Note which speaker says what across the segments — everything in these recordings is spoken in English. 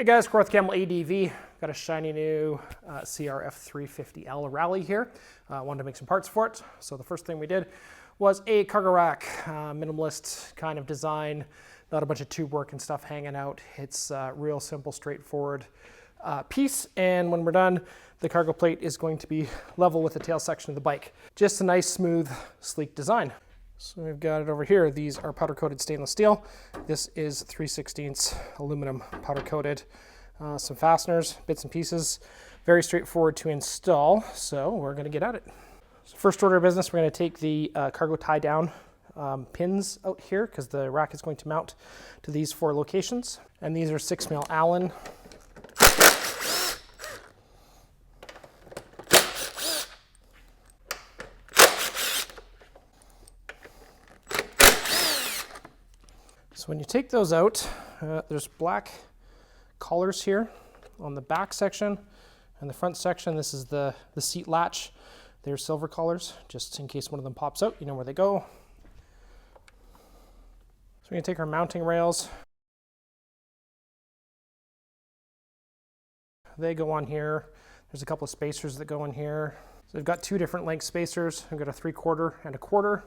Speaker 1: Hey guys, Camel ADV. Got a shiny new CRF300L Rally here. Wanted to make some parts for it. So the first thing we did was a cargo rack, minimalist kind of design, not a bunch of tube work and stuff hanging out. It's a real simple, straightforward piece. And when we're done, the cargo plate is going to be level with the tail section of the bike. Just a nice, smooth, sleek design. So we've got it over here. These are powder coated stainless steel. This is 3/16 aluminum powder coated. Some fasteners, bits and pieces. Very straightforward to install. So we're going to get at it. So first order of business, we're going to take the cargo tie down pins out here because the rack is going to mount to these 4 locations. And these are 6mm Allen. So when you take those out, there's black collars here on the back section and the front section. This is the seat latch. They're silver collars, just in case one of them pops out, you know where they go. So we're going to take our mounting rails. They go on here. There's a couple of spacers that go in here. So we've got 2 different length spacers. We've got a 3/4 and a 1/4.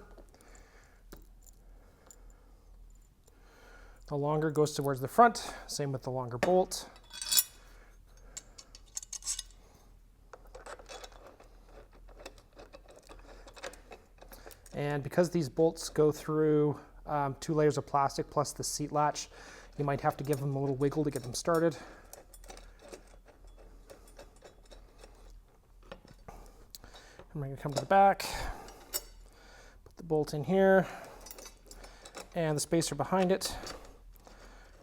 Speaker 1: The longer goes towards the front, same with the longer bolt. And because these bolts go through 2 layers of plastic plus the seat latch, you might have to give them a little wiggle to get them started. And we're going to come to the back, put the bolt in here, and the spacer behind it.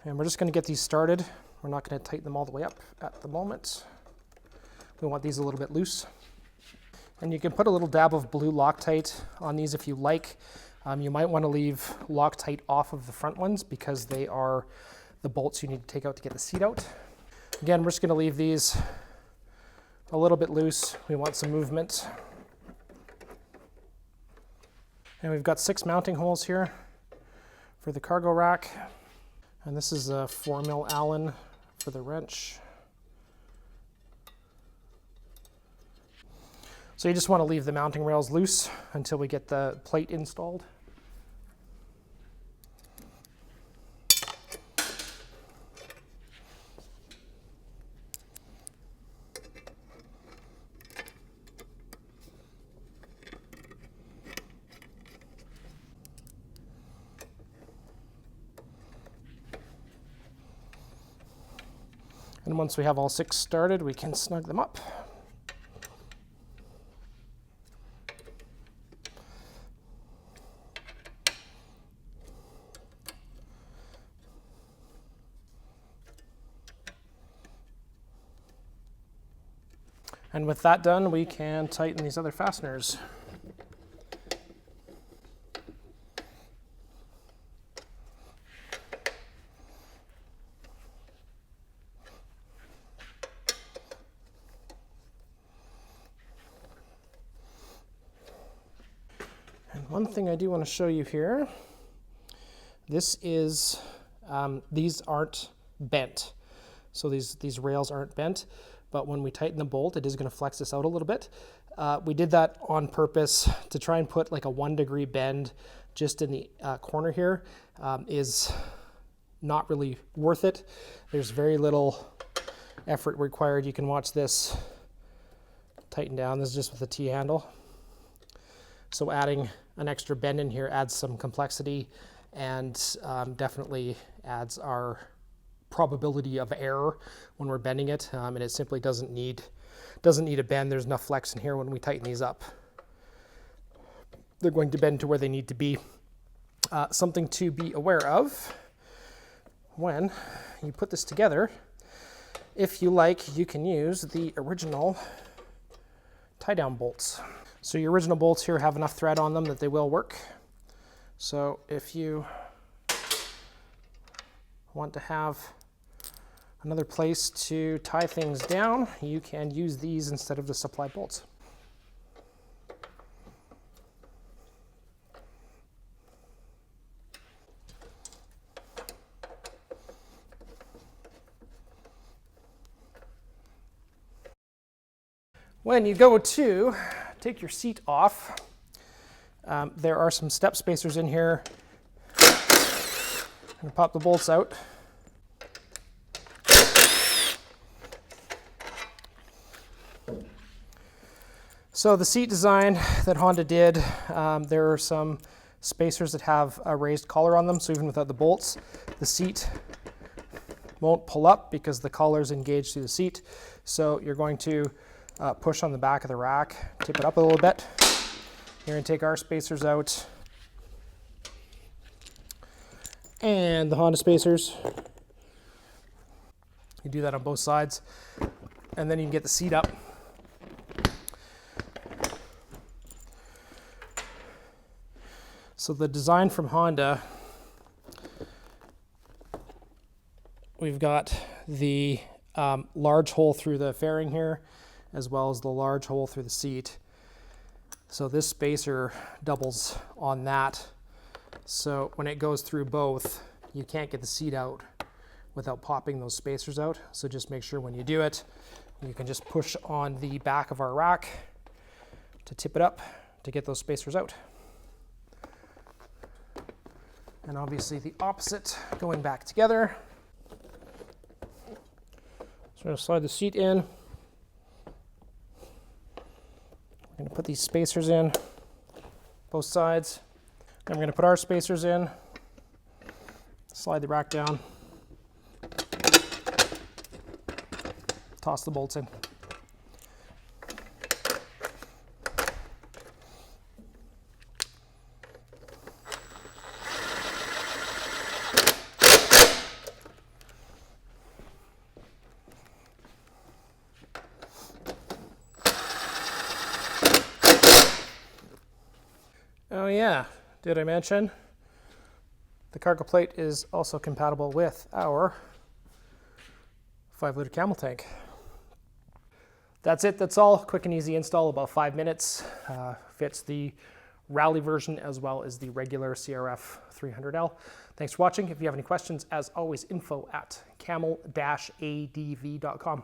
Speaker 1: And we're just going to get these started. We're not going to tighten them all the way up at the moment. We want these a little bit loose. And you can put a little dab of blue Loctite on these if you like. You might want to leave Loctite off of the front ones because they are the bolts you need to take out to get the seat out. Again, we're just going to leave these a little bit loose. We want some movement. And we've got 6 mounting holes here for the cargo rack. And this is a 4mm Allen for the wrench. So you just want to leave the mounting rails loose until we get the plate installed. And once we have all 6 started, we can snug them up. And with that done, we can tighten these other fasteners. And one thing I do want to show you here, this is, these aren't bent. So these rails aren't bent, but when we tighten the bolt, it is going to flex this out a little bit. We did that on purpose to try and put like a 1-degree bend just in the corner here. Is not really worth it. There's very little effort required. You can watch this tighten down. This is just with a T-handle. So adding an extra bend in here adds some complexity and definitely adds our probability of error when we're bending it, and it simply doesn't need a bend. There's enough flex in here when we tighten these up. They're going to bend to where they need to be. Something to be aware of when you put this together, if you like, you can use the original tie-down bolts. So your original bolts here have enough thread on them that they will work. So if you want to have another place to tie things down, you can use these instead of the supply bolts. When you go to take your seat off, there are some step spacers in here. I'm going to pop the bolts out. So the seat design that Honda did, there are some spacers that have a raised collar on them, so even without the bolts, the seat won't pull up because the collar is engaged through the seat. So you're going to push on the back of the rack, tip it up a little bit. You're going to take our spacers out and the Honda spacers. You do that on both sides, and then you can get the seat up. So the design from Honda, we've got the large hole through the fairing here, as well as the large hole through the seat. So this spacer doubles on that. So when it goes through both, you can't get the seat out without popping those spacers out. So just make sure when you do it, you can just push on the back of our rack to tip it up to get those spacers out. And obviously the opposite going back together. So I'm going to slide the seat in. I'm going to put these spacers in, both sides. Then I'm going to put our spacers in, slide the rack down, toss the bolts in. Oh yeah, did I mention the cargo plate is also compatible with our 5-liter Camel tank. That's it, that's all. Quick and easy install, about 5 minutes. Fits the rally version as well as the regular CRF300L. Thanks for watching. If you have any questions, as always, info@camel-adv.com.